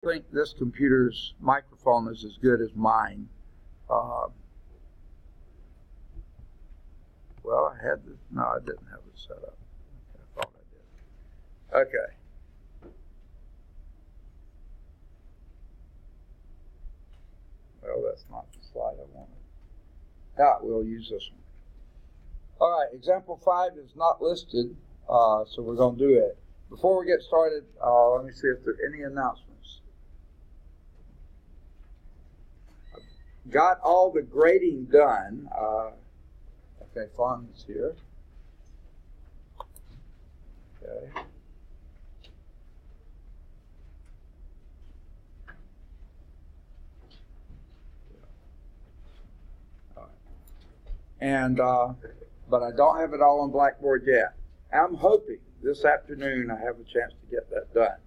I think this computer's microphone is as good as mine. Well, I had this. No, I didn't have it set up. I thought I did. Okay. Well, that's not the slide I wanted. We'll use this one. All right, example 5 is not listed, so we're going to do it. Before we get started, let me see if there are any announcements. I've got all the grading done. Okay, Fawn is here. Okay. And but I don't have it all on Blackboard yet. I'm hoping this afternoon I have a chance to get that done.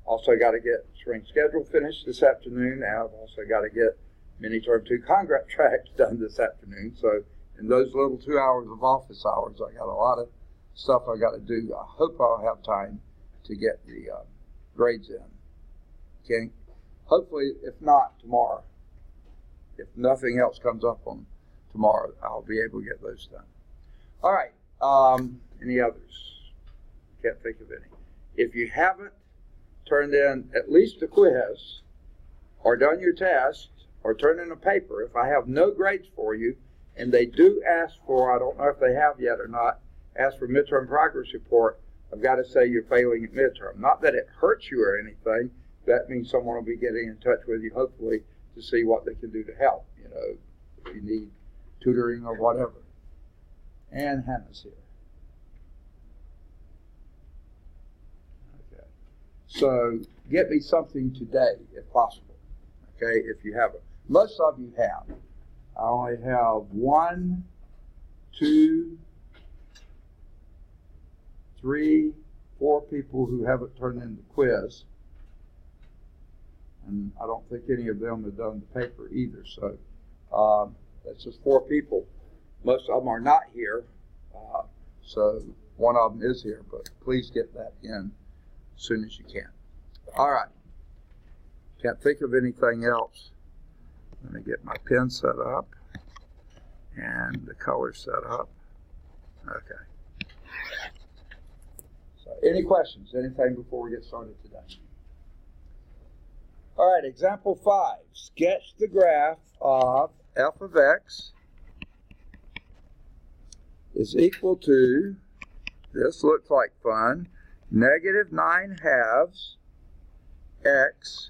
Also got to get spring schedule finished this afternoon, and I've also got to get mini term 2 contract tracks done this afternoon. So in those little 2 hours of office hours, I got a lot of stuff I got to do. I hope I'll have time to get the grades in. Okay, hopefully, if not tomorrow, if nothing else comes up on tomorrow, I'll be able to get those done. All right. Any others? Can't think of any. If you haven't turned in at least a quiz or done your test or turned in a paper, if I have no grades for you, and they do ask for, I don't know if they have yet or not, ask for midterm progress report, I've got to say you're failing at midterm. Not that it hurts you or anything. That means someone will be getting in touch with you, hopefully, to see what they can do to help. You know, if you need tutoring or whatever. And Hannah's here. Okay. So get me something today, if possible. Okay, if you have it. Most of you have. I only have 1, 2, 3, 4 people who haven't turned in the quiz. And I don't think any of them have done the paper either. So that's just 4 people. Most of them are not here, so one of them is here, but please get that in as soon as you can. All right. Can't think of anything else. Let me get my pen set up and the color set up. Okay. So any questions, anything before we get started today? All right, example 5. Sketch the graph of f of x is equal to, this looks like fun, negative 9/2 x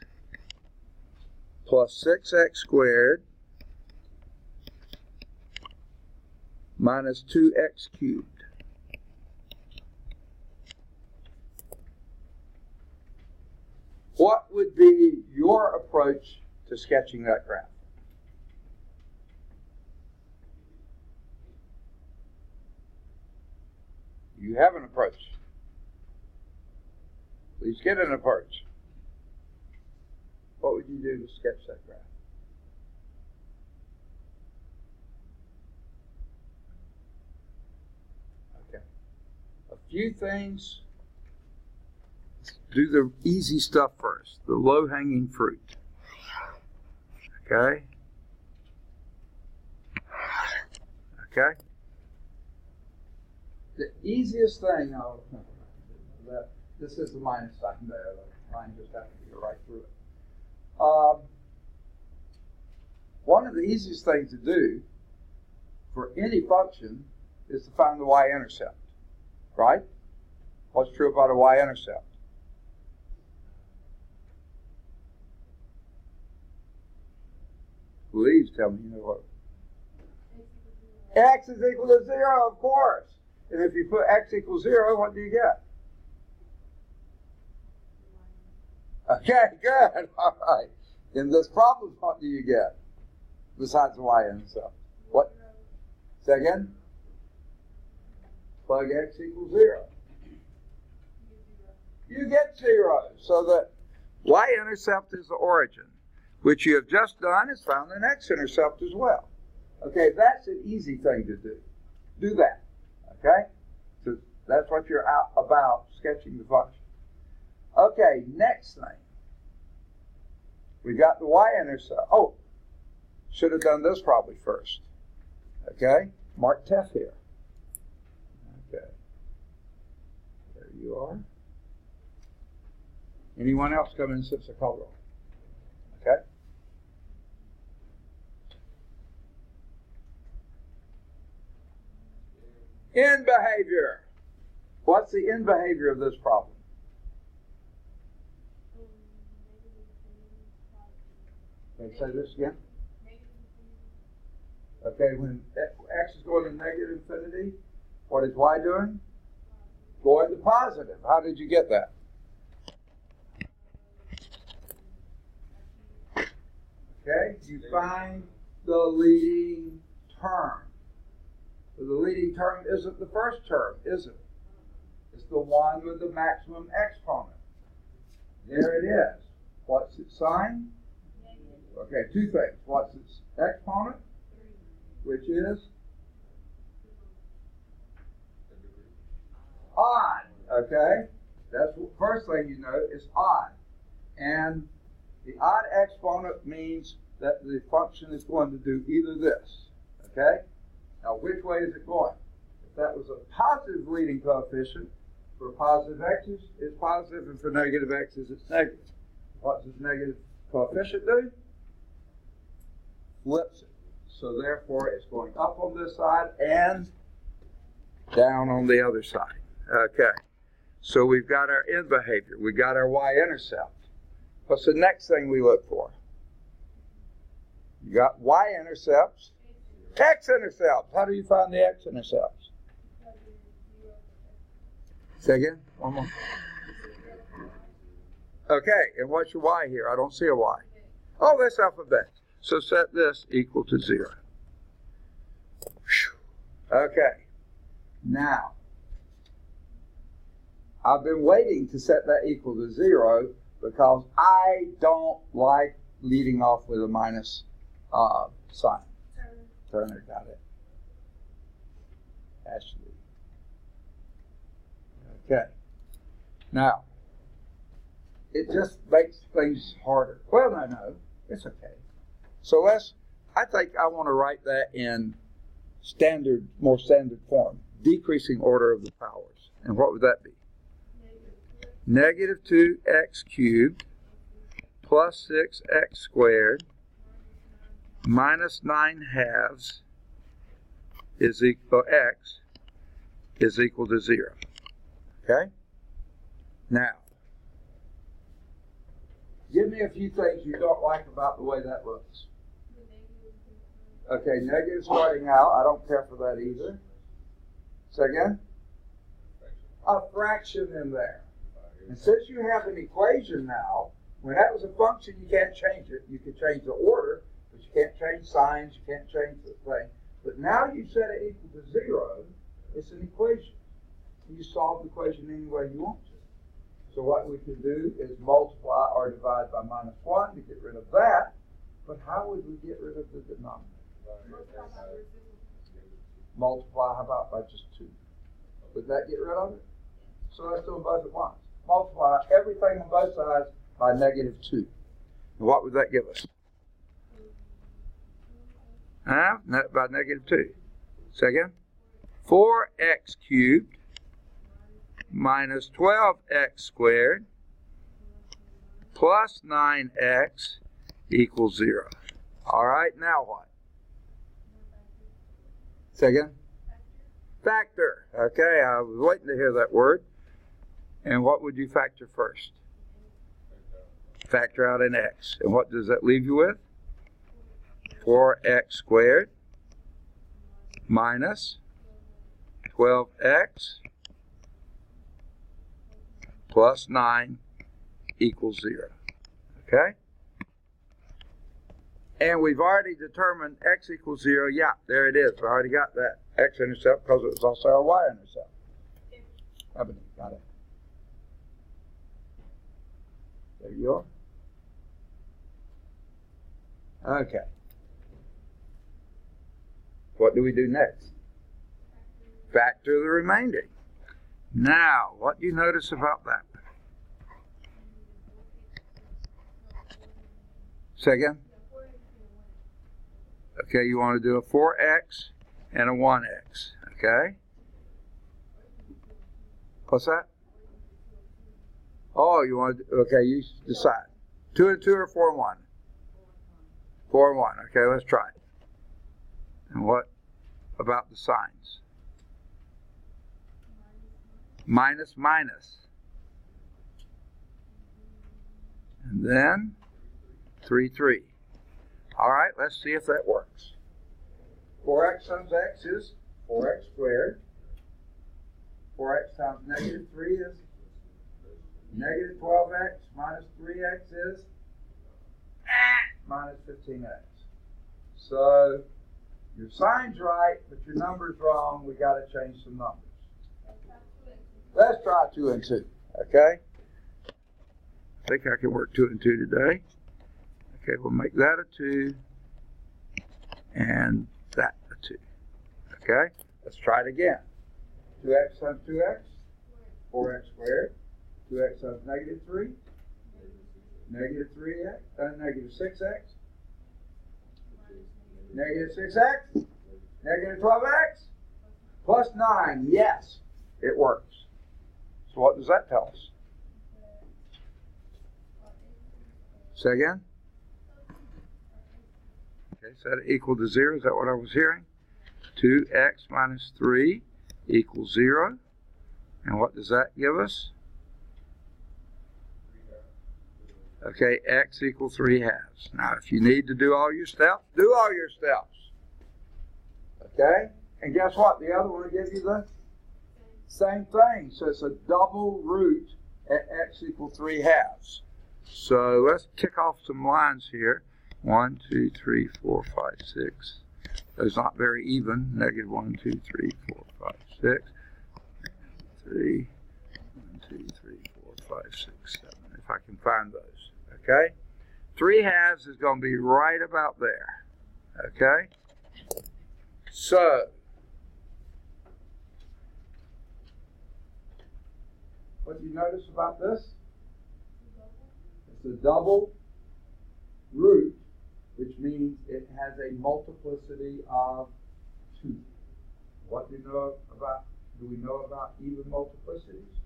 plus 6x squared minus 2x cubed. What would be your approach to sketching that graph? You have an approach. Please get an approach. What would you do to sketch that graph? Okay. A few things. Let's do the easy stuff first, the low-hanging fruit. Okay? Okay? The easiest thing, this is the minus sign there. The line just has to go right through it. One of the easiest things to do for any function is to find the y-intercept, right? What's true about a y-intercept? Please tell me you know what. X is equal to 0, of course. And if you put x equals 0, what do you get? Okay, good. All right. In this problem, what do you get besides the y-intercept? What? Say again? Plug x equals 0. You get 0. So the y-intercept is the origin, which you have just done is found an x-intercept as well. Okay, that's an easy thing to do. Do that. Okay? So that's what you're out about, sketching the function. Okay, next thing. We got the y-intercept. Oh, should have done this probably first. Okay, mark TEF here. Okay, there you are. Anyone else come in since the color on? Okay. End behavior. What's the end behavior of this problem? Can I say this again? Okay, when x is going to negative infinity, what is y doing? Going to positive. How did you get that? Okay, you find the leading term. So the leading term isn't the first term, is it? It's the one with the maximum exponent. There it is. What's its sign? Okay, two things. What's its exponent? Which is? Odd. Okay? That's the first thing you know is odd. And the odd exponent means that the function is going to do either this. Okay? Now, which way is it going? If that was a positive leading coefficient, for positive x's, it's positive, and for negative x's, it's negative. What does negative coefficient do? Flips it. So therefore, it's going up on this side and down on the other side. Okay. So we've got our end behavior. We've got our y-intercept. What's the next thing we look for? You got y-intercepts. X-intercepts. How do you find the x-intercepts? Say again? One more. Okay, and what's your y here? I don't see a y. Oh, that's alphabet. So set this equal to 0. Okay. Now, I've been waiting to set that equal to 0 because I don't like leading off with a minus sign. Turner got it. Ashley. Okay. Now, it just makes things harder. Well, no, it's okay. So I think I want to write that in more standard form, decreasing order of the powers. And what would that be? Negative 2x cubed plus 6x squared minus 9 halves is equal x is equal to 0. Okay? Now, give me a few things you don't like about the way that looks. Okay, negative starting out. I don't care for that either. Say again? A fraction in there. And since you have an equation now, when that was a function, you can't change it. You can change the order, but you can't change signs. You can't change the thing. But now you set it equal to 0. It's an equation. You solve the equation any way you want to. So what we can do is multiply or divide by minus 1 to get rid of that. But how would we get rid of the denominator? Multiply, how about by just 2? Would that get rid of it? So let's do them both at once. Multiply everything on both sides by negative 2. And what would that give us? By negative 2. Second, 4x cubed minus 12x squared plus 9x equals 0. All right, now what? Second? Factor. Okay, I was waiting to hear that word. And what would you factor first? Factor out an x. And what does that leave you with? 4x squared minus 12x plus 9 equals 0. Okay? And we've already determined x equals 0. Yeah, there it is. We already got that x-intercept because it was also our y-intercept. Got it. There you are. Okay. What do we do next? Factor the remainder. Now, what do you notice about that? Say again? Okay, you want to do a 4x and a 1x. Okay? What's that? Oh, you want to, okay, you decide. 2 and 2 or 4 and 1? 4 and 1. Okay, let's try it. And what about the signs? Minus, minus. And then 3, 3. All right, let's see if that works. 4x times x is 4x squared. 4x times negative 3 is negative 12x minus 3x is minus 15x. So your sign's right, but your number's wrong. We got to change some numbers. Let's try 2 and 2, okay? I think I can work 2 and 2 today. Okay, we'll make that a 2 and that a 2. Okay, let's try it again. 2x times 2x, 4x squared. 2x times negative 3, negative 3x, negative 6x, negative 6x, negative 12x, plus 9. Yes, it works. So what does that tell us? Say again? Okay, set it equal to 0. Is that what I was hearing? 2x minus 3 equals 0. And what does that give us? Okay, x equals 3 halves. Now, if you need to do all your steps, do all your steps. Okay? And guess what? The other one will give you the same thing. So it's a double root at x equals 3 halves. So let's tick off some lines here. 1, 2, 3, 4, 5, 6. Those not very even. Negative 1, 2, 3, 4, 5, 6. 3, 1, 2, 3, 4, 5, 6, 7. If I can find those. Okay? 3 halves is going to be right about there. Okay? So, what do you notice about this? It's a double root, which means it has a multiplicity of 2. What do we know about even multiplicities?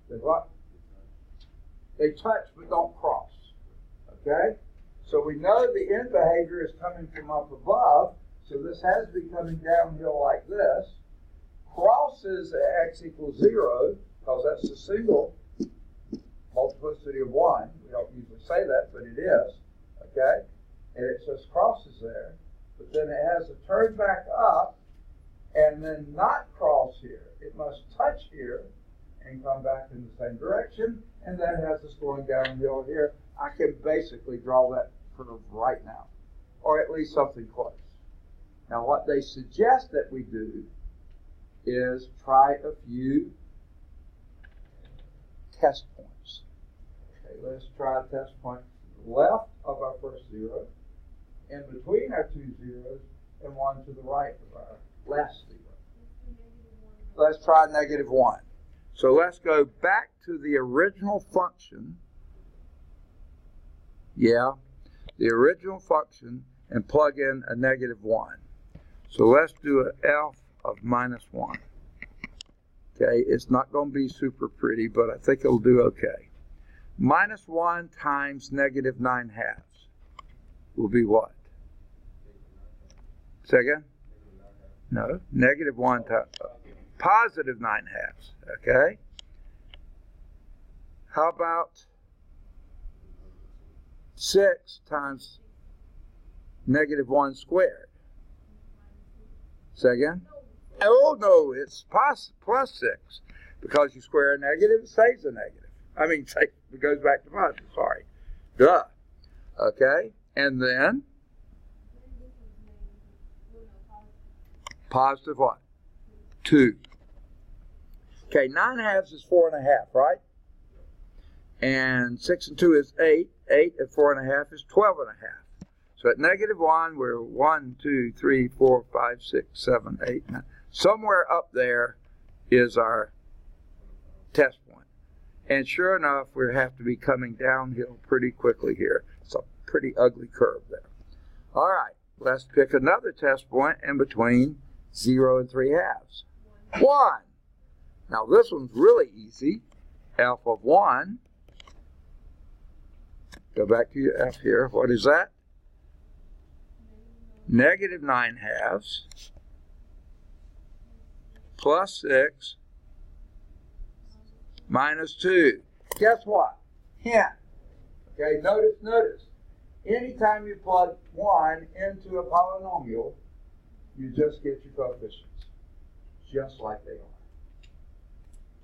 They what? They touch but don't cross. Okay? So we know the end behavior is coming from up above, so this has to be coming downhill like this. Crosses at x equals 0, because that's a single multiplicity of 1. We don't usually say that, but it is. Okay? And it just crosses there. But then it has to turn back up and then not cross here. It must touch here and come back in the same direction, and that has us going downhill here. I can basically draw that curve right now, or at least something close. Now what they suggest that we do is try a few test points. Okay, let's try a test point to the left of our first 0, in between our 2 zeros, and 1 to the right of our last 0. Let's try negative 1. So let's go back to the original function. Yeah, the original function, and plug in a negative 1. So let's do an f of minus 1. Okay, it's not going to be super pretty, but I think it'll do okay. Minus 1 times negative 9 halves will be what? Say again? No, negative 1 times positive 9 halves. Okay? How about 6 times negative 1 squared? Say again? Oh, no, it's plus 6. Because you square a negative, it stays a negative. I mean, it goes back to positive, sorry. Duh. Okay? And then? Positive what? 2. Okay, 9 halves is 4 1/2, right? And 6 and 2 is 8. 8 and 4 1/2 is 12 1/2. So at negative 1, we're 1, 2, 3, 4, 5, 6, 7, 8, 9. Somewhere up there is our test point. And sure enough, we have to be coming downhill pretty quickly here. It's a pretty ugly curve there. All right, let's pick another test point in between 0 and 3/2. 1. Now this one's really easy. F of 1. Go back to your F here. What is that? Negative 9/2 plus 6 minus 2. Guess what? Hint. Okay, notice. Anytime you plug 1 into a polynomial, you just get your coefficients, just like they are.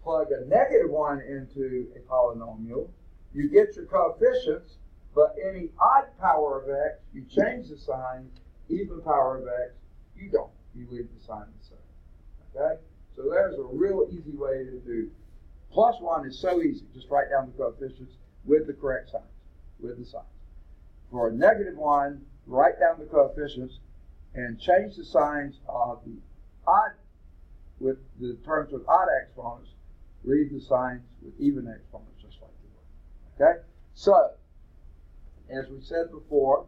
Plug a negative 1 into a polynomial, you get your coefficients, but any odd power of x, you change the sign. Even power of x, you don't. You leave the sign the same. Okay? So there's a real easy way to do. Plus 1 is so easy. Just write down the coefficients with the correct signs, with the signs. For a negative 1, write down the coefficients and change the signs of the odd, with the terms with odd exponents, leave the signs with even exponents, just like they were. Okay? So, as we said before,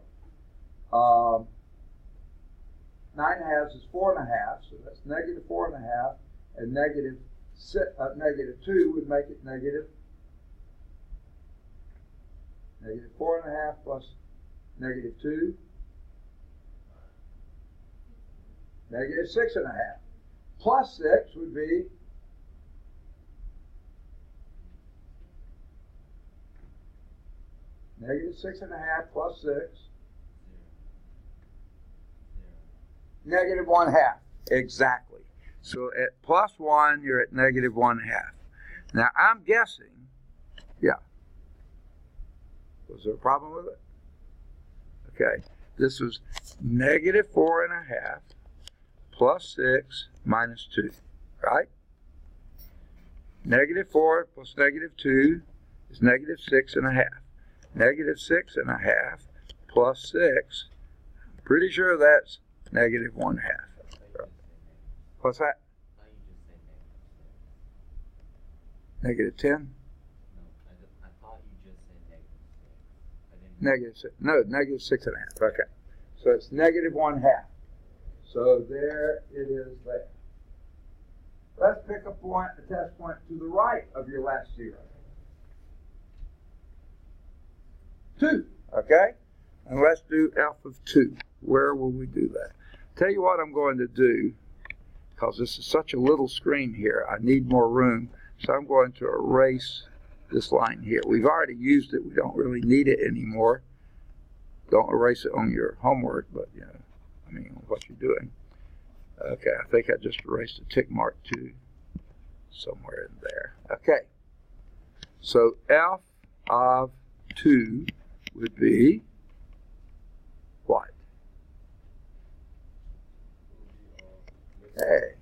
9/2 is 4.5, so that's negative 4.5, and negative 2 would make it negative 4.5 plus negative 2, negative 6.5. Plus 6 would be negative 6.5 plus 6. Negative 1/2. Exactly. So at plus 1, you're at negative 1/2. Now I'm guessing, yeah. Was there a problem with it? Okay. This was negative 4.5 plus 6 minus 2, right? Negative 4 plus negative 2 is negative 6.5. Negative 6.5 plus 6, I'm pretty sure that's negative 1/2. What's that? Negative 10? No, I thought you just said negative 6. Negative 6. No, negative 6.5. Okay. So it's negative 1/2. So there it is there. Let's pick a point, a test point to the right of your last 0. 2. Okay? And let's do F of 2. Where will we do that? Tell you what I'm going to do, because this is such a little screen here. I need more room, so I'm going to erase this line here. We've already used it. We don't really need it anymore. Don't erase it on your homework, but, you know, I mean, what you're doing. Okay, I think I just erased a tick mark too, somewhere in there. Okay, so F of 2 would be what? Hey,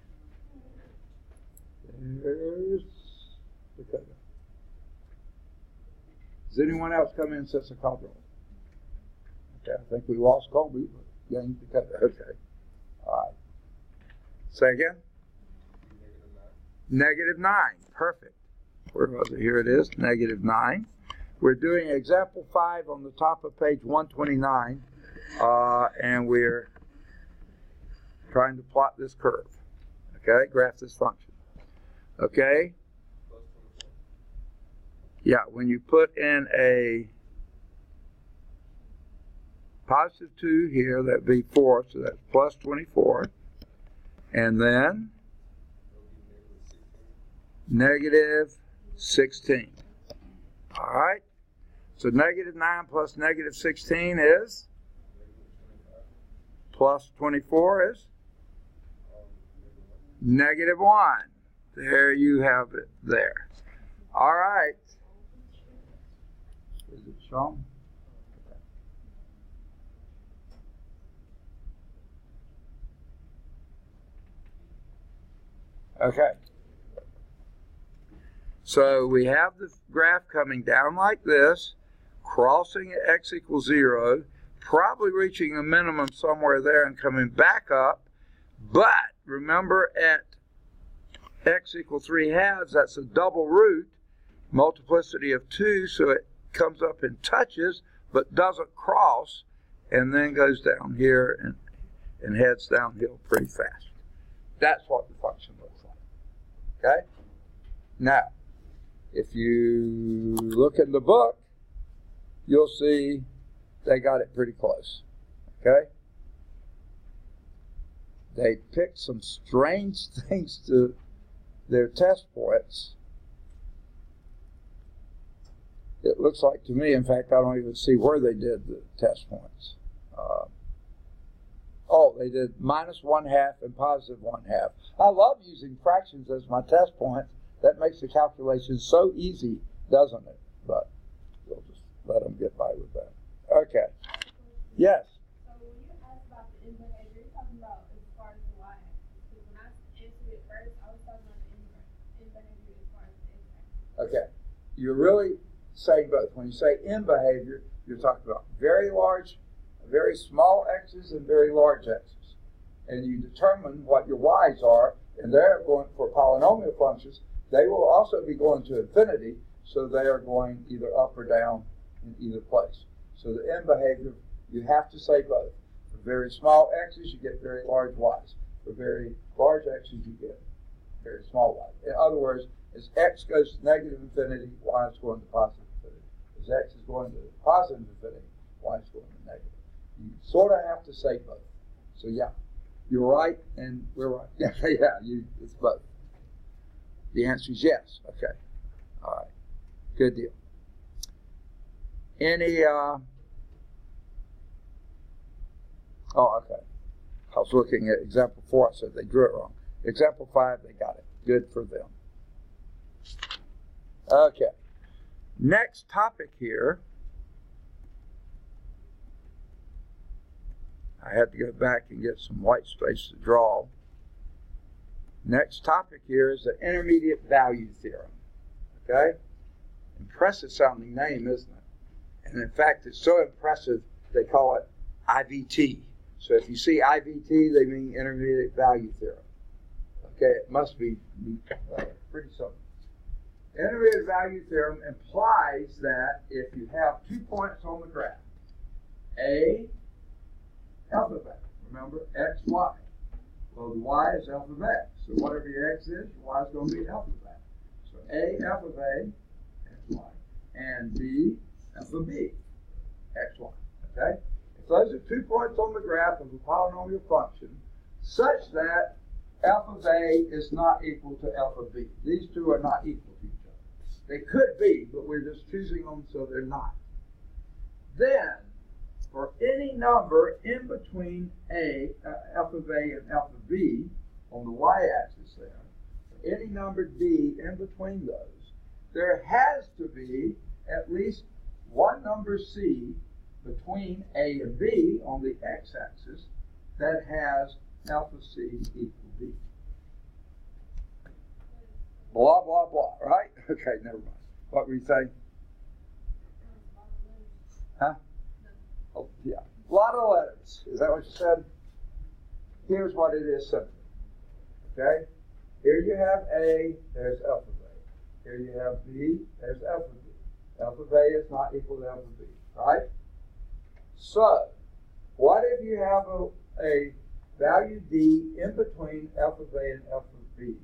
there's the cutter. Does anyone else come in since the call roll? Okay, I think we lost Colby, but gained the cutter. Okay, all right. Say again? Negative 9. Perfect. Where was it? Here it is. Negative 9. We're doing example 5 on the top of page 129, and we're trying to plot this curve. Okay, graph this function. Okay? Yeah, when you put in a positive 2 here, that'd be 4, so that's plus 24. And then negative 16. All right? So negative 9 plus negative 16 is? Plus 24 is? Negative 1. There you have it there. All right. Is it shown? Okay. So we have the graph coming down like this, crossing at x equals 0, probably reaching a minimum somewhere there and coming back up. But remember, at x equals 3/2, that's a double root, multiplicity of 2, so it comes up and touches, but doesn't cross, and then goes down here and heads downhill pretty fast. That's what the function looks like. Okay? Now, if you look in the book, you'll see they got it pretty close. Okay? They picked some strange things to their test points. It looks like to me, in fact, I don't even see where they did the test points. They did -1/2 and +1/2. I love using fractions as my test points. That makes the calculation so easy, doesn't it? But we'll just let them get by with that. Okay. Yes? So when you asked about the in behavior, you're talking about as far as the y-axis. Because when I answered it first, I was talking about the in behavior as far as the x-axis. Okay. You're really saying both. When you say in behavior, you're talking about very small x's and very large x's. And you determine what your y's are, and they're going for polynomial functions. They will also be going to infinity, so they are going either up or down in either place. So the in behavior, you have to say both. For very small x's, you get very large y's. For very large x's, you get very small y's. In other words, as x goes to negative infinity, y is going to positive infinity. As x is going to positive infinity, y is going to negative. You sort of have to say both. So yeah, you're right and we're right. It's both. The answer is yes. Okay. All right. Good deal. Okay. I was looking at example 4. I said they drew it wrong. Example 5, they got it. Good for them. Okay. Next topic here. I had to go back and get some white space to draw. Next topic here is the intermediate value theorem. Okay? Impressive sounding name, isn't it? And in fact, it's so impressive, they call it IVT. So if you see IVT, they mean intermediate value theorem. Okay, it must be pretty simple. Intermediate value theorem implies that if you have 2 points on the graph, A, alpha vector, remember, x, y. Well, the y is alpha of x. So whatever your x is, your y is going to be alpha of that. So A, alpha of A, x, y, and B, alpha of B, x, y. Okay? If those are 2 points on the graph of a polynomial function, such that alpha of A is not equal to alpha of B. These two are not equal to each other. They could be, but we're just choosing them so they're not. Then, for any number in between alpha of A and alpha of B, on the y-axis there, for any number D in between those, there has to be at least one number C between A and B on the x-axis that has alpha C equal B. Blah, blah, blah, right? Okay, never mind. What were you saying? Huh? Oh, yeah. A lot of letters. Is that what you said? Here's what it is simply. Okay? Here you have A, there's alpha A. Here you have B, there's alpha B. Alpha A is not equal to alpha B, right? So, what if you have a value D in between alpha A and alpha B?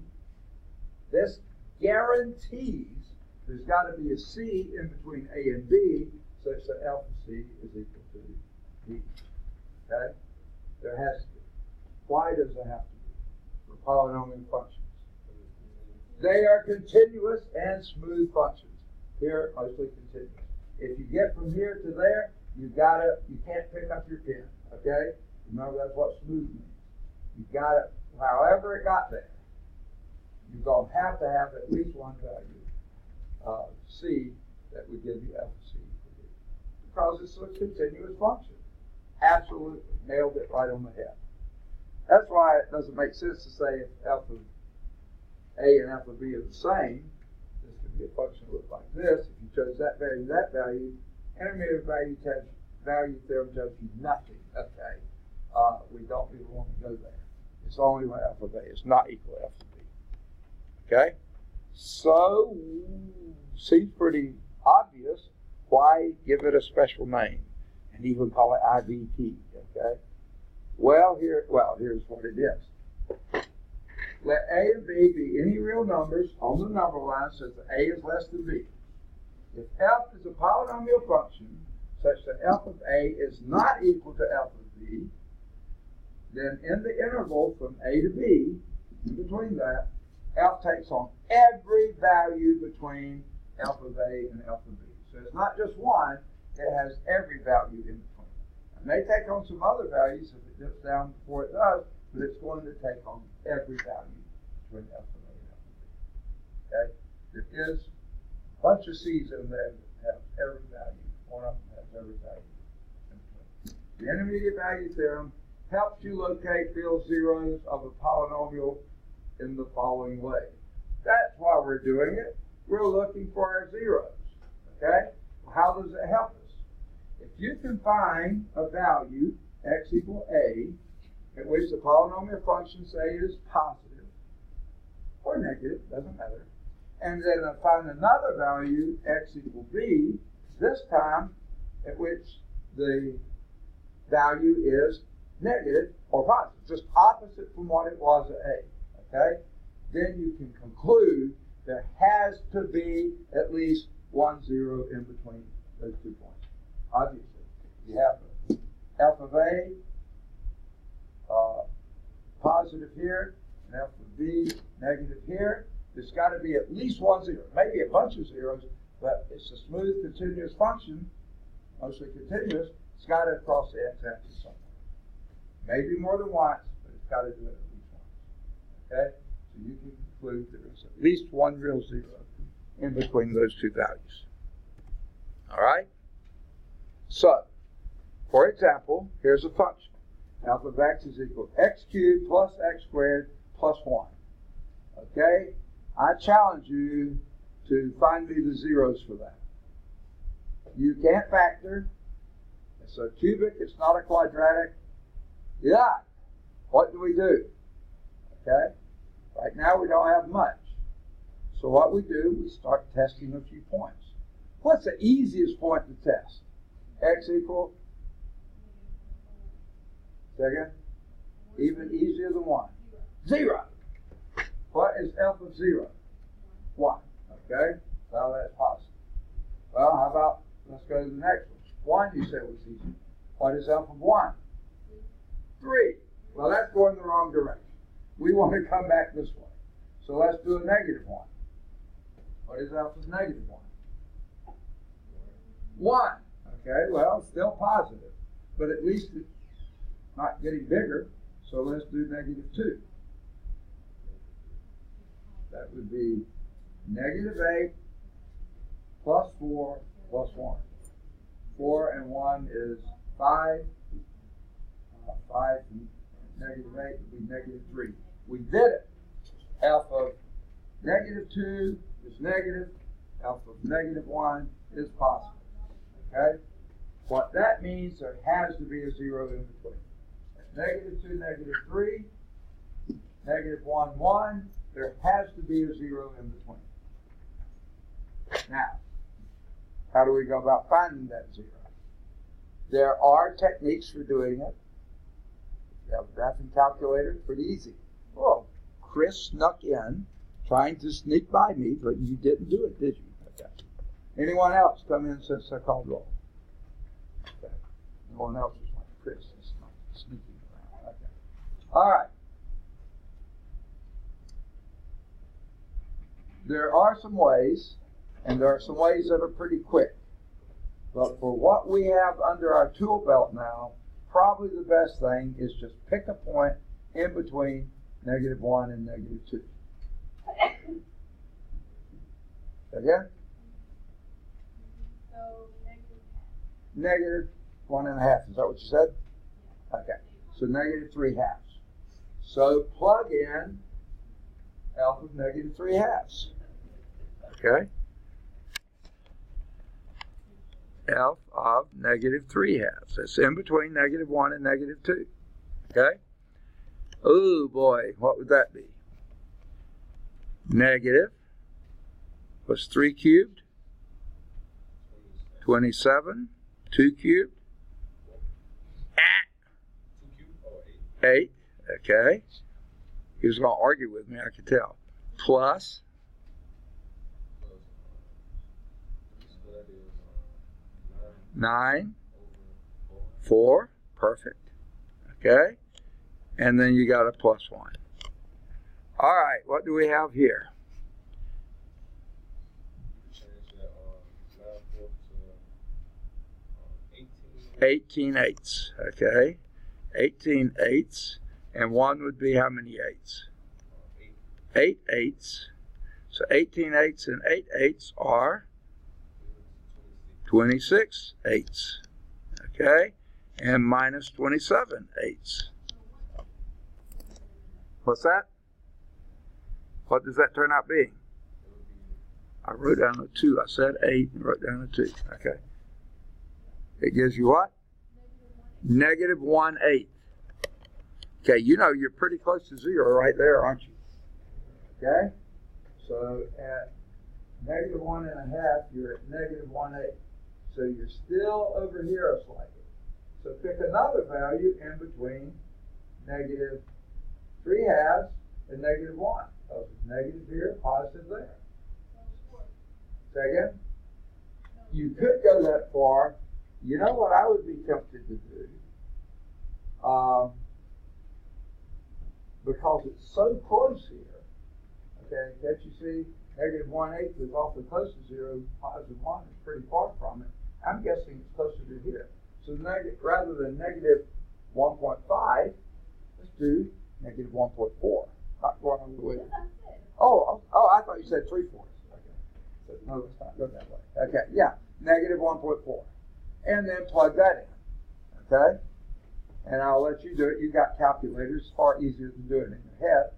This guarantees there's got to be a C in between A and B such that alpha C is equal to B. Okay? There has to be. Why does it have to be? For polynomial functions. They are continuous and smooth functions. Here, mostly continuous. If you get from here to there, you can't pick up your pen. Okay? Remember, that's what smooth means. You got it, however it got there, you're going to have at least one value, C, that would give you alpha C. Because it's a continuous function. Absolutely. Nailed it right on the head. That's why it doesn't make sense to say if alpha A and alpha B are the same, this could be a function that looks like this. If you chose that value, intermediate value theorem tells you nothing. Okay. We don't even want to go there. It's only when alpha A is not equal to alpha B. Okay? So, seems pretty obvious. Why give it a special name and even call it IVT? Okay. Here's what it is. Let A and B be any real numbers on the number line such that A is less than B. If f is a polynomial function such that f of A is not equal to f of B, then in the interval from A to B, in between that, f takes on every value between f of A and f of B. So it's not just one, it has every value in between. It may take on some other values if it dips down before it does, but it's going to take on every value between f of A and f of B. Okay? There is a bunch of C's in there that have every value. One of them has every value in between. The intermediate value theorem helps you locate real zeros of a polynomial in the following way. That's why we're doing it. We're looking for our zeros. Okay? How does it help us? If you can find a value, x equal a, at which the polynomial function, say, is positive or negative, doesn't matter, and then find another value, x equal b, this time at which the value is negative or positive, just opposite from what it was at a, okay? Then you can conclude there has to be at least one zero in between those 2 points. Obviously, you have f of a positive here, and f of b negative here. There's got to be at least one zero, maybe a bunch of zeros, but it's a smooth continuous function, mostly continuous. It's got to cross the x-axis somewhere. Maybe more than once, but it's got to do it at least once. Okay? So you can conclude there is at least one real zero in between those two values. All right? So, for example, here's a function. F of x is equal to x cubed plus x squared plus 1. Okay? I challenge you to find me the zeros for that. You can't factor. It's a cubic. It's not a quadratic. Yeah. What do we do? Okay? Right now we don't have much. So what we do, we start testing a few points. What's the easiest point to test? X equal? Second? Even easier than 1. 0. What is f of 0? 1. Okay? Well, that's possible. Well, how about, let's go to the next one. 1 you said was easy. What is f of 1? 3. Well, that's going the wrong direction. We want to come back this way. So let's do a negative 1. What is f of negative 1? 1. Okay, well, it's still positive, but at least it's not getting bigger. So let's do negative 2. That would be negative 8 plus 4 plus 1. 4 and 1 is 5. 5 and negative 8 would be negative 3. We did it. F of negative 2 is negative. F of negative 1 is positive. Okay? What that means, there has to be a zero in between. Negative 2, negative 3, negative 1, 1. There has to be a zero in between. Now, how do we go about finding that zero? There are techniques for doing it. You have a graphing calculator, pretty easy. Oh, Chris snuck in, trying to sneak by me, but you didn't do it, did you? Okay. Anyone else come in since I called roll? Okay. No one else is like Chris. It's not sneaking around. Okay. All right. There are some ways, and there are some ways that are pretty quick. But for what we have under our tool belt now, probably the best thing is just pick a point in between negative 1 and negative 2. Again? So Negative 1.5. Is that what you said? Okay. So negative 3/2. So plug in f of negative 3/2. Okay? F of negative 3/2. That's in between negative 1 and negative 2. Okay? Oh boy, what would that be? Negative was 3 cubed. 27, 2 cubed. 2 cubed? Oh, 8. 8, okay. He was going to argue with me, I could tell. Plus So that is 9, 9 over 4, perfect. Okay. And then you got a plus 1. All right, what do we have here? Change that 9 fourths to 18. 18 eighths, okay. 18 eighths. And 1 would be how many eighths? 8 eighths. So 18 eighths and 8 eighths are 26 eighths, okay. And minus 27 eighths. What's that? What does that turn out being? I wrote down a 2. I said 8 and wrote down a 2. Okay. It gives you what? Negative 1/8. Okay, you know you're pretty close to 0 right there, aren't you? Okay? So at negative 1.5, you're at negative 1/8. So you're still over here slightly. So pick another value in between negative 3/2 and negative 1. So negative here, positive there. Say again? You could go that far. You know what I would be tempted to do? Because it's so close here. Okay, can't you see? Negative 1/8 is awfully close to 0. Positive 1 is pretty far from it. I'm guessing it's closer to here. So rather than negative 1.5, let's do negative 1.4. Not going all the way. Oh, I thought you said 3/4. Okay. So, no, let's not go that way. Okay, yeah, negative 1.4. And then plug that in. Okay? And I'll let you do it. You got calculators. It's far easier than doing it in your head.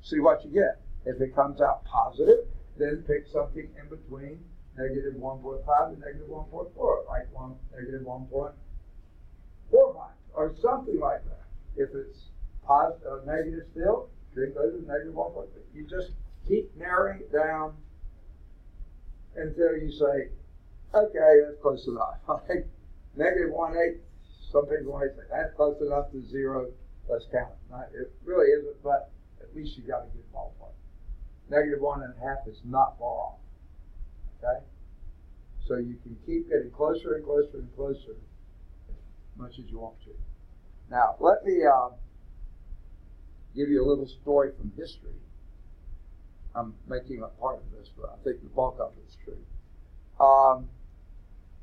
See what you get. If it comes out positive, then pick something in between negative 1.5 and negative 1.4, like negative 1.45 or something like that. If it's positive, negative still, then go to negative 1.3. You just keep narrowing it down until you say, okay, that's close enough. Like negative 1/8. Some people might say that's close enough to 0. Let's count it. It really isn't, but at least you got a good ballpark. Negative 1.5 is not far off. Okay? So you can keep getting closer and closer and closer as much as you want to. Now, let me give you a little story from history. I'm making up part of this, but I think the bulk of it is true.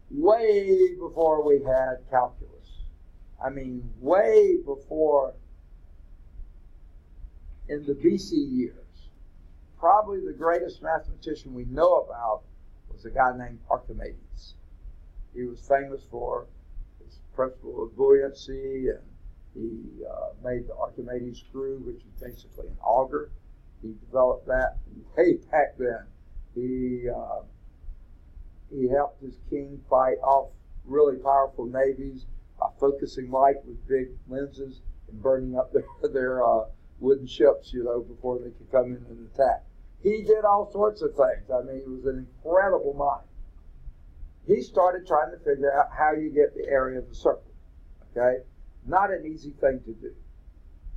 Way before we had calculus. I mean, way before in the BC years. Probably the greatest mathematician we know about was a guy named Archimedes. He was famous for his principle of buoyancy, and he made the Archimedes screw, which is basically an auger. He developed that way back then. He helped his king fight off really powerful navies by focusing light with big lenses and burning up their wooden ships, before they could come in and attack. He did all sorts of things. I mean, he was an incredible mind. He started trying to figure out how you get the area of a circle. Okay? Not an easy thing to do.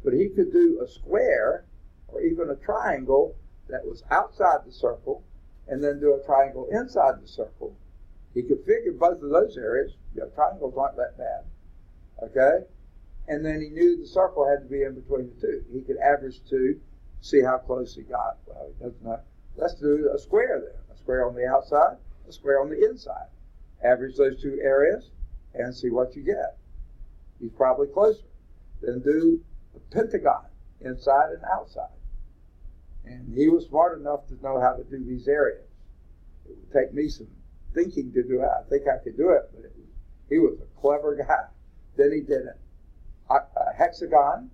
But he could do a square or even a triangle that was outside the circle and then do a triangle inside the circle. He could figure both of those areas. Triangles aren't that bad. Okay? And then he knew the circle had to be in between the two. He could average 2, see how close he got. Well, he doesn't know. Let's do a square then. A square on the outside, a square on the inside. Average those two areas and see what you get. He's probably closer. Then do a pentagon, inside and outside. And he was smart enough to know how to do these areas. It would take me some thinking to do it. I think I could do it, but he was a clever guy. Then he did a hexagon,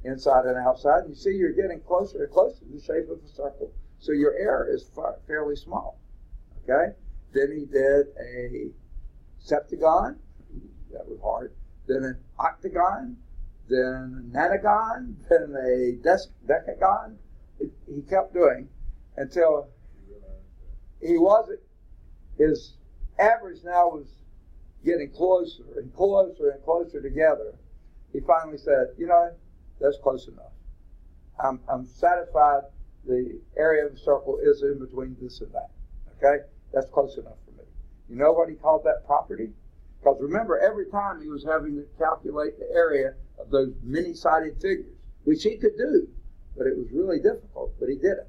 inside and outside. You see, you're getting closer and closer to the shape of a circle. So your error is fairly small. Okay? Then he did a septagon. That was hard. Then an octagon. Then a nanogon. Then a decagon. He kept doing until he wasn't. His average now was getting closer and closer and closer together, he finally said, you know, that's close enough. I'm satisfied the area of the circle is in between this and that. Okay? That's close enough for me. You know what he called that property? Because remember, every time he was having to calculate the area of those many-sided figures, which he could do, but it was really difficult, but he did it.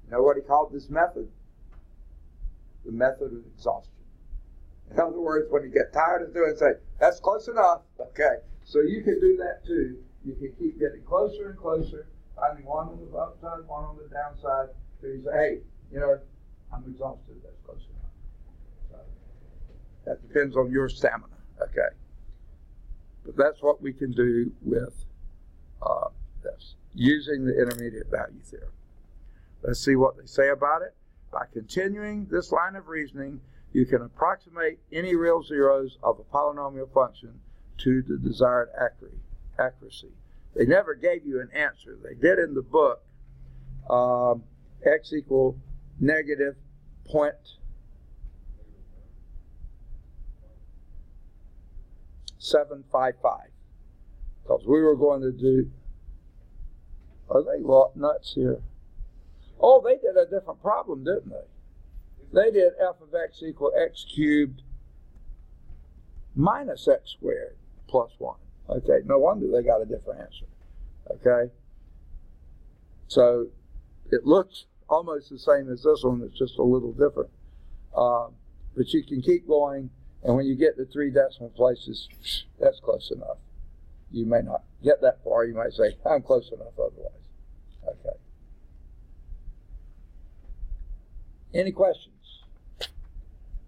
You know what he called this method? The method of exhaustion. In other words, when you get tired of doing it, say, that's close enough. Okay, so you can do that too. You can keep getting closer and closer, finding one on the upside, one on the downside, so you say, hey, you know, I'm exhausted, that's close enough. So that depends on your stamina, okay? But that's what we can do with this, using the intermediate value theorem. Let's see what they say about it. By continuing this line of reasoning, you can approximate any real zeros of a polynomial function to the desired accuracy. They never gave you an answer. They did in the book, x equal negative 0.755. Because we were going to do, are they nuts here? Oh, they did a different problem, didn't they? They did f of x equal x cubed minus x squared plus 1. Okay, no wonder they got a different answer. Okay? So it looks almost the same as this one, it's just a little different. But you can keep going, and when you get to 3 decimal places, that's close enough. You may not get that far, you might say, I'm close enough otherwise. Okay. Any questions?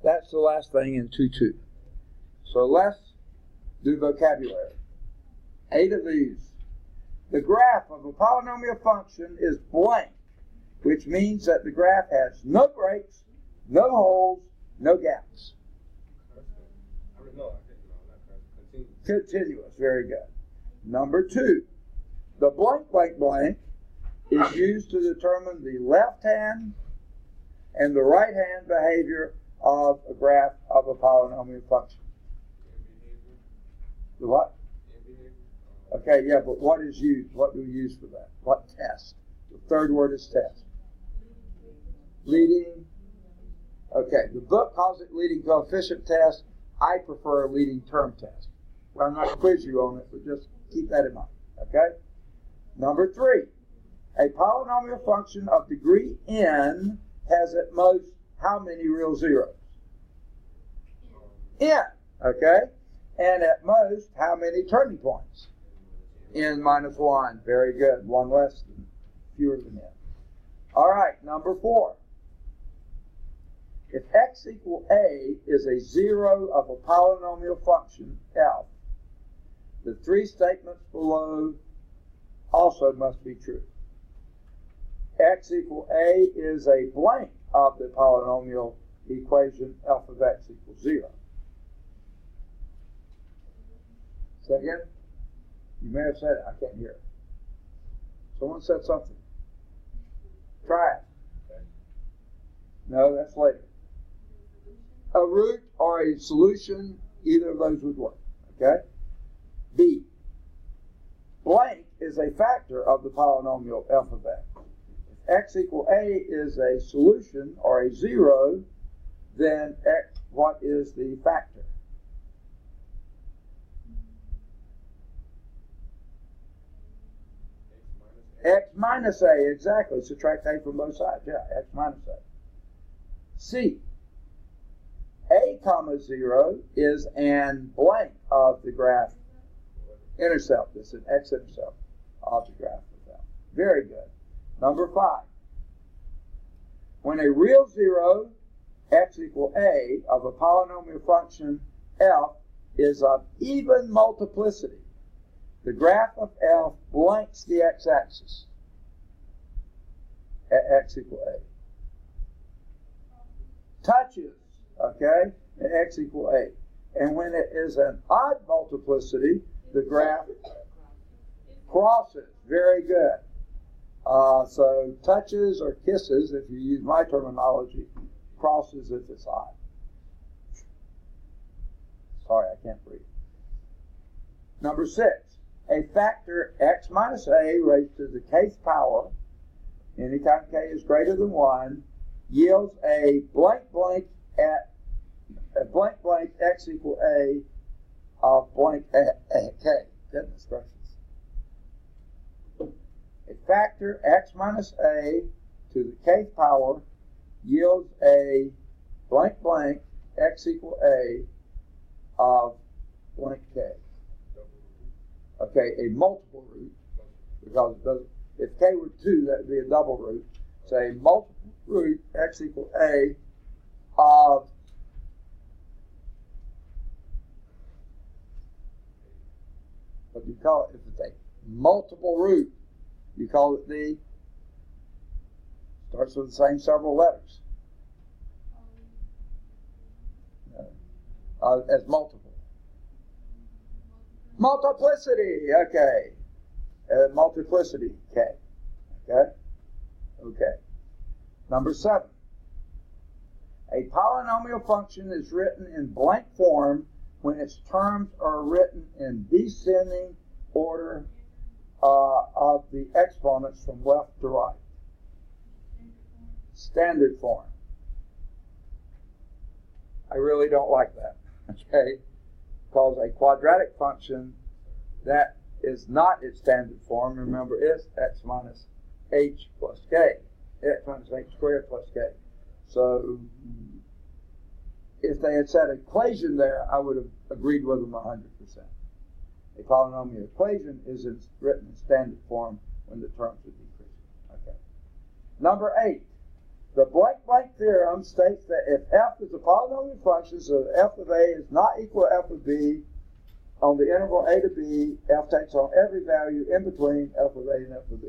That's the last thing in 2.2. So let's do vocabulary. 8 of these. The graph of a polynomial function is blank, which means that the graph has no breaks, no holes, no gaps. Continuous, very good. Number 2. The blank, blank, blank is used to determine the left hand and the right hand behavior of a graph of a polynomial function. The what? Okay, yeah, but what is used? What do we use for that? What test? The third word is test. Leading. Okay, the book calls it leading coefficient test. I prefer a leading term test. Well, I'm not going to quiz you on it, but just keep that in mind. Okay? Number 3. A polynomial function of degree n has at most how many real zeros? N. Okay? And at most, how many turning points? N minus 1. Very good. One less than, fewer than n. All right, number 4. If x equal a is a zero of a polynomial function, f, the 3 statements below also must be true. X equal a is a blank of the polynomial equation f of x equals 0. Say again? You may have said it. I can't hear it. Someone said something. Try it. No, that's later. A root or a solution, either of those would work. Okay? B. Blank is a factor of the polynomial f of x. If x equal a is a solution or a 0, then x, what is the factor? X minus a, exactly. Subtract a from both sides. Yeah, x minus a. C. A comma 0 is an blank of the graph intercept. It's an x-intercept of the graph of f. Very good. Number 5. When a real 0, x equal a, of a polynomial function f is of even multiplicity, the graph of f blanks the x-axis at x equal a. Touches, okay, at x equal a. And when it is an odd multiplicity, the graph crosses. Very good. So touches or kisses, if you use my terminology, crosses if it's odd. Sorry, I can't breathe. Number 6, a factor x minus a raised to the kth power, anytime k is greater than 1, yields a blank blank at a blank blank x equal a of blank k. Goodness gracious. A factor x minus a to the kth power yields a blank blank x equal a of blank k. Okay, a multiple root, because it doesn't, if k were 2, that would be a double root. So a multiple root x equal a of what do you call it? If it's a multiple root, you call it the, starts with the same several letters. As multiple. Multiplicity, okay. Multiplicity, k. Okay? Okay. Number 7. A polynomial function is written in blank form when its terms are written in descending order of the exponents from left to right. Standard form. I really don't like that, okay? Because a quadratic function that is not its standard form, remember, is x minus h plus k. X minus h squared plus k. So if they had said equation there, I would have agreed with them 100%. A polynomial equation is written in standard form when the terms are decreasing. Okay. Number 8. The blank blank theorem states that if f is a polynomial function, so f of a is not equal to f of b on the interval a to b, f takes on every value in between f of a and f of b.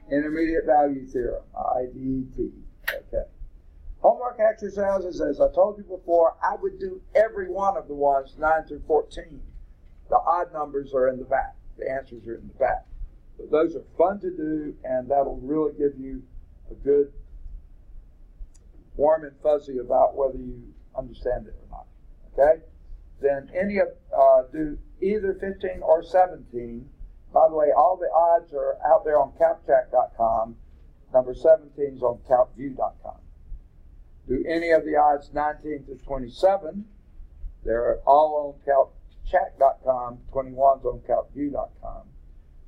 Intermediate value theorem, IDT. Okay. Homework exercises, as I told you before, I would do every one of the ones 9 through 14. The odd numbers are in the back. The answers are in the back. But those are fun to do, and that'll really give you a good warm and fuzzy about whether you understand it or not. Okay? Then do either 15 or 17. By the way, all the odds are out there on calccheck.com. Number 17 is on calcview.com. Do any of the odds 19 to 27. They're all on calccheck.com. 21's on calcview.com.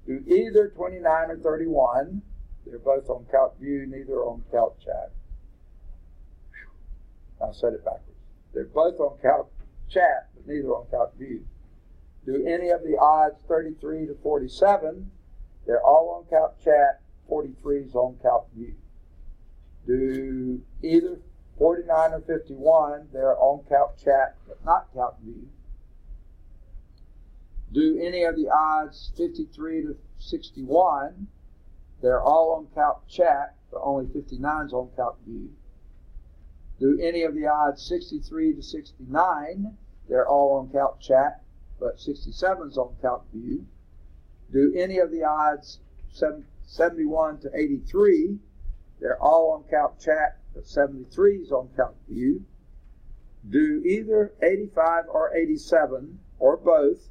Do either 29 or 31. They're both on CalcView, neither on CalcChat. I said it backwards. They're both on CalcChat, but neither on CalcView. Do any of the odds 33 to 47? They're all on CalcChat. 43 is on CalcView. Do either 49 or 51? They're on CalcChat, but not CalcView. Do any of the odds 53 to 61? They're all on CalcChat, but only 59's on CalcView. Do any of the odds 63 to 69? They're all on CalcChat, but 67's on CalcView. Do any of the odds 71 to 83? They're all on CalcChat, but 73's on CalcView. Do either 85 or 87, or both.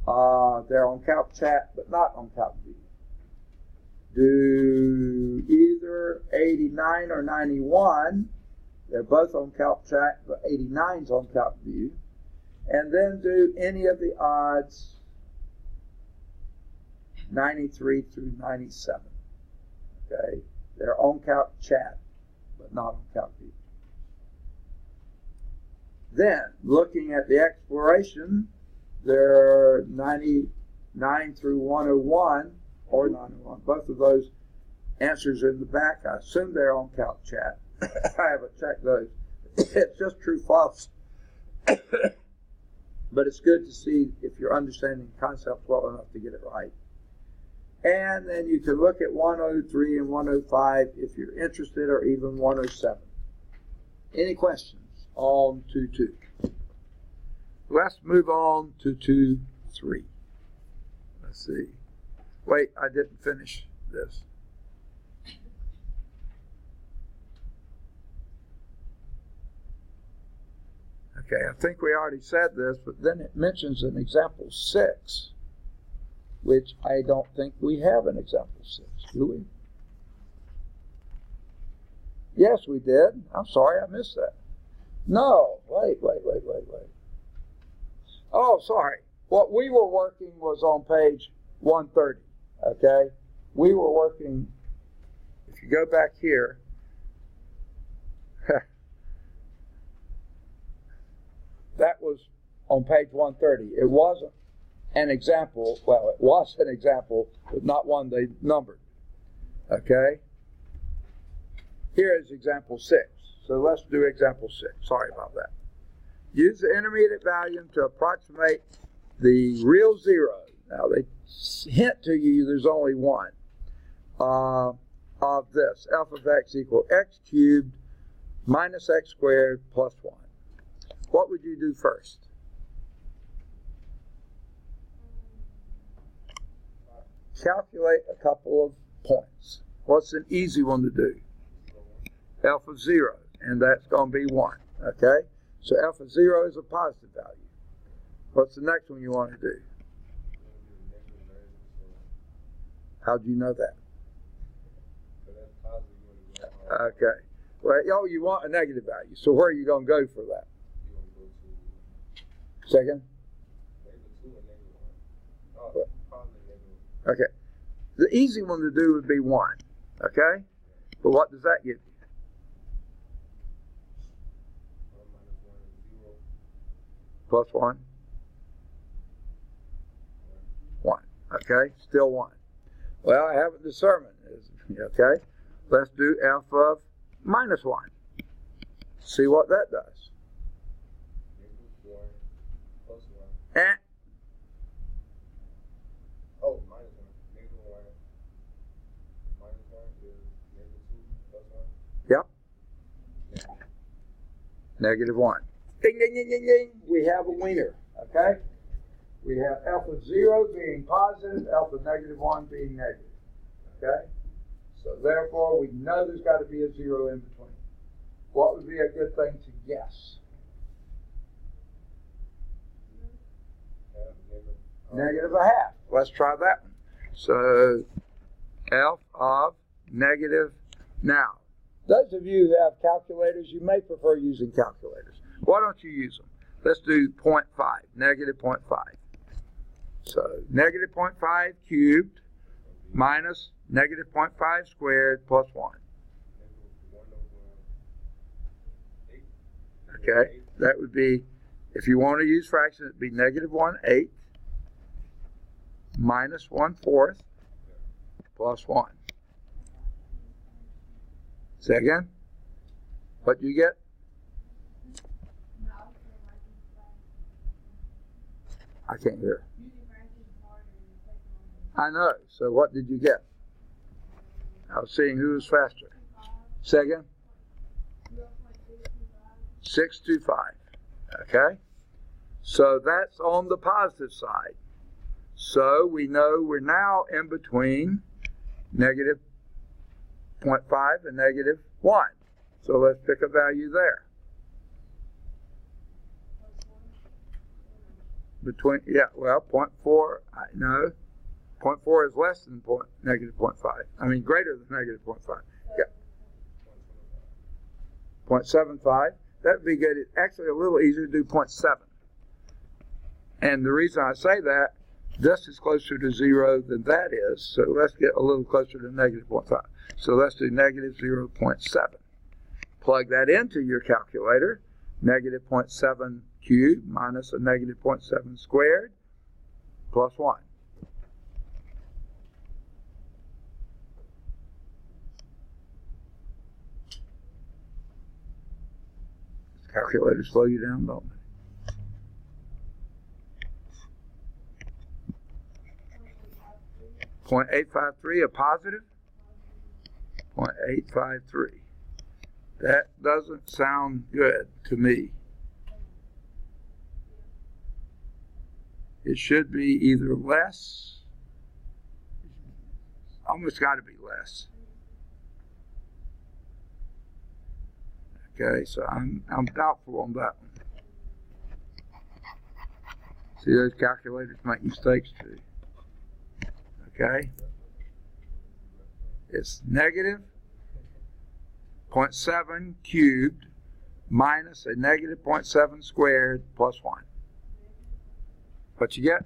They're on CalcChat, but not on CalcView. Do either 89 or 91. They're both on CalcChat, but 89's on CalcView. And then do any of the odds 93 through 97. Okay? They're on CalcChat, but not on CalcView. Then, looking at the exploration, there are 99 through 101, or 901. Both of those answers are in the back. I assume they're on CalcChat. I haven't checked those. It's just true false. But it's good to see if you're understanding concepts well enough to get it right. And then you can look at 103 and 105 if you're interested, or even 107. Any questions on 2.2? Let's move on to 2.3. Let's see. Wait, I didn't finish this. Okay, I think we already said this, but then it mentions an example 6, which I don't think we have an example 6, do we? Yes, we did. I'm sorry, I missed that. No, wait. Oh, sorry. What we were working was on page 130, okay? We were working, if you go back here, that was on page 130. It wasn't an example. Well, it was an example, but not one they numbered. Okay? Here is example 6. So let's do example 6. Sorry about that. Use the intermediate value to approximate the real zero. Now, they hint to you there's only one of this. F of x equal x cubed minus x squared plus 1. What would you do first? Calculate a couple of points. What's an easy one to do? F of 0, and that's going to be 1. Okay? So F of 0 is a positive value. What's the next one you want to do? How do you know that? Okay. Well, you want a negative value. So where are you going to go for that? Second? Okay. The easy one to do would be 1. Okay? But what does that give you? Plus 1? 1. Okay? Still 1. Well, I have a discernment. Okay? Let's do f of minus 1. See what that does. And oh, minus 1. Negative 1. Minus 1 is negative 2 plus 1. yep. Negative 1. Ding, ding, ding, ding, ding. We have a winner. Okay? We have f of 0 being positive, f of negative 1 being negative. Okay? So therefore, we know there's got to be a 0 in between. What would be a good thing to guess? Negative a half. Let's try that one. So, f of negative. Now, those of you who have calculators, you may prefer using calculators. Why don't you use them? Let's do 0.5, negative 0.5. So, negative 0.5 cubed minus negative 0.5 squared plus 1. Okay, that would be, if you want to use fractions, it would be negative 1/8 minus 1/4 plus 1. Say again? What do you get? I can't hear. I know. So what did you get? I was seeing who was faster. Say again? 625. Okay? So that's on the positive side. So we know we're now in between negative 0.5 and negative 1. So let's pick a value there. Between, yeah, well, 0.4, no. 0.4 is less than negative 0.5. I mean, greater than negative 0.5. Yeah. 0.75. That would be good. It's actually a little easier to do 0.7. And the reason I say that, this is closer to 0 than that is. So let's get a little closer to negative 0.5. So let's do negative 0.7. Plug that into your calculator. Negative 0.7 cubed minus a negative 0.7 squared plus 1. Calculators slow you down, don't they? 0.853, a positive? 0.853. That doesn't sound good to me. It should be either less, almost got to be less. Okay, so I'm doubtful on that one. See, those calculators make mistakes too. Okay? It's negative 0.7 cubed minus a negative 0.7 squared plus 1. What you get?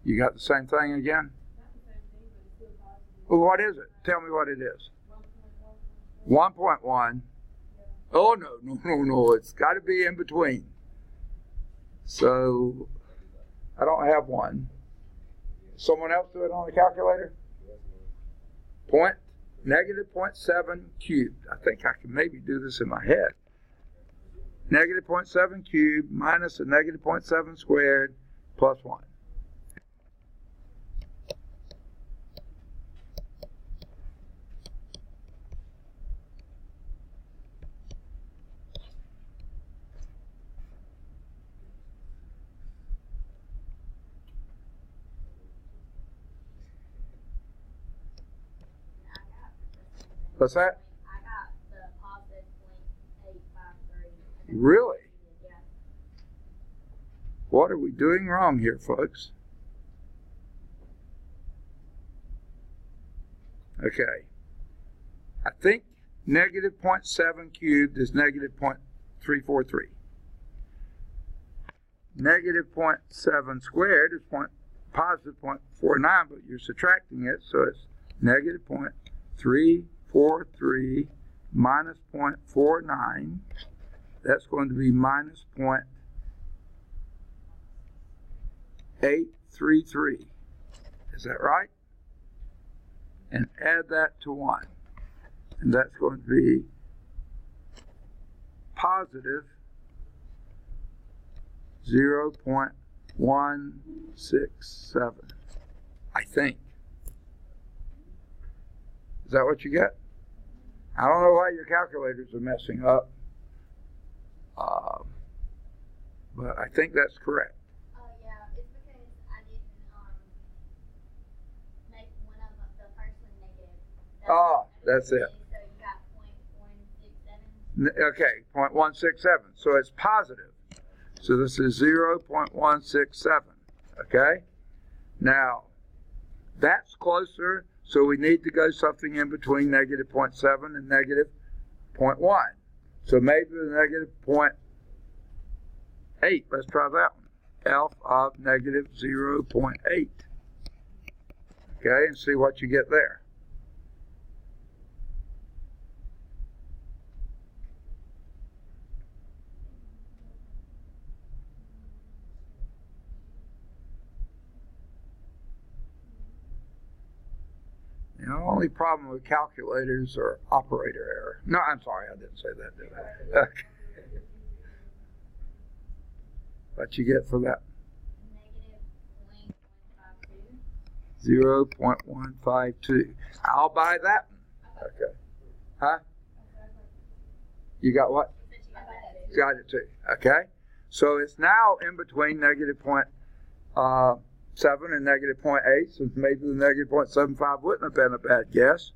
You got the same thing again? Well, what is it? Tell me what it is. 1.1. Oh, no. It's got to be in between. So, I don't have one. Someone else do it on the calculator? Negative 0.7 cubed. I think I can maybe do this in my head. Negative 0.7 cubed minus a negative 0.7 squared plus 1. What's that? I got the positive 0.853. Really? Yeah. What are we doing wrong here, folks? Okay. I think negative 0.7 cubed is negative 0.343. Negative 0.7 squared is positive 0.49, but you're subtracting it, so it's negative 0.343 minus 0.49. That's going to be minus 0.833. Is that right? And add that to 1. And that's going to be positive 0.167, I think. Is that what you get? I don't know why your calculators are messing up, but I think that's correct. Yeah, it's because I didn't make one of the first one negative. That's it. So you got 0.167. Okay, 0.167. So it's positive. So this is 0.167. Okay? Now, that's closer, so we need to go something in between negative 0.7 and negative 0.1. So maybe the negative 0.8. Let's try that one. F of negative 0.8. Okay, and see what you get there. The only problem with calculators are operator error. No, I'm sorry, I didn't say that, did I? Okay. What you get for that? Negative 0.152. I'll buy that one. Okay. Huh? You got what? you got Got that too. it too. Okay. So it's now in between negative 0.7 and negative 0.8, so maybe the negative 0.75 wouldn't have been a bad guess.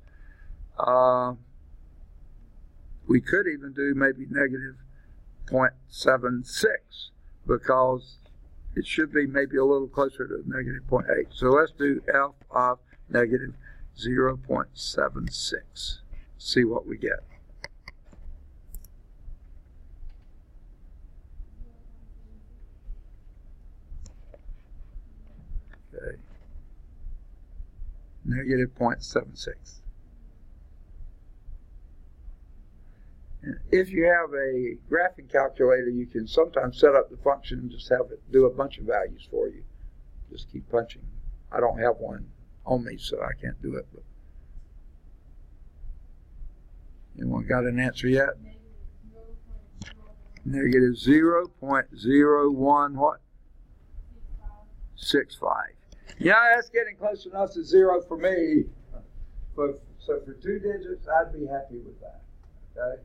We could even do maybe negative 0.76 because it should be maybe a little closer to negative 0.8. So let's do F of negative 0.76. See what we get. Okay. Negative 0.76. And if you have a graphing calculator, you can sometimes set up the function and just have it do a bunch of values for you. Just keep punching. I don't have one on me, so I can't do it. But anyone got an answer yet? Negative 0.01 what? 65. Yeah, that's getting close enough to 0 for me. So for 2 digits, I'd be happy with that. Okay?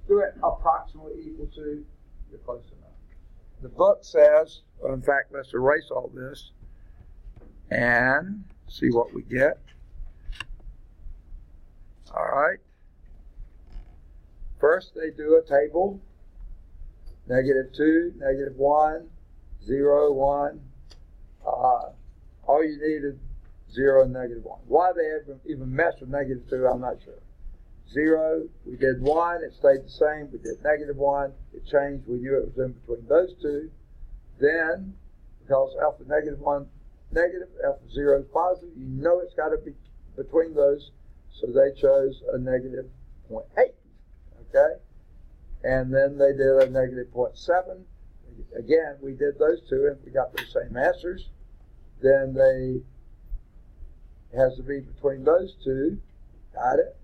Do it approximately equal to, you're close enough. The book says, well, in fact, let's erase all this and see what we get. All right. First, they do a table, -2, -1, 0, 1. All you need is 0 and -1. Why they even mess with -2, I'm not sure. 0, we did 1, it stayed the same. We did -1, it changed. We knew it was in between those two. Then, because alpha -1 negative, alpha 0 is positive, you know it's got to be between those. So they chose a -0.8. Okay? And then they did a -0.7. Again, we did those two and we got the same answers. Then it has to be between those two. Got it?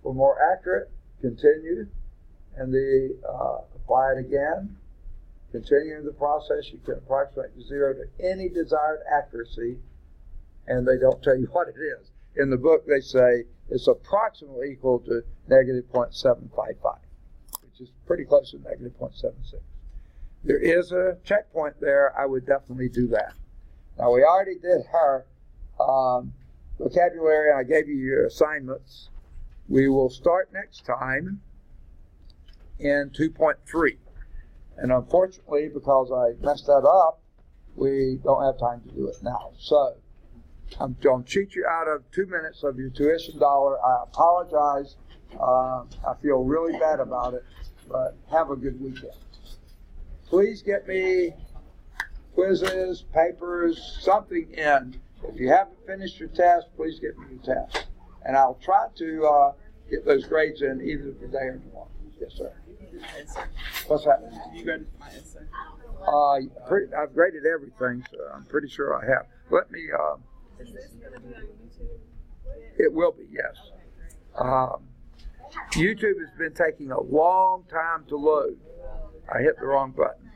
For more accurate, continue, and they apply it again. Continuing the process, you can approximate the 0 to any desired accuracy, and they don't tell you what it is. In the book, they say it's approximately equal to -0.755, which is pretty close to -0.76. There is a checkpoint there. I would definitely do that. Now, we already did her vocabulary, and I gave you your assignments. We will start next time in 2.3. And unfortunately, because I messed that up, we don't have time to do it now. So I'm going to cheat you out of 2 minutes of your tuition dollar. I apologize. I feel really bad about it, but have a good weekend. Please get me quizzes, papers, something in. If you haven't finished your test, please get me your test. And I'll try to get those grades in either today or tomorrow. Yes, sir. What's that? You graded my essay? I've graded everything, so I'm pretty sure I have. Let me. Is this going to be on YouTube? It will be, yes. YouTube has been taking a long time to load. I hit the wrong button.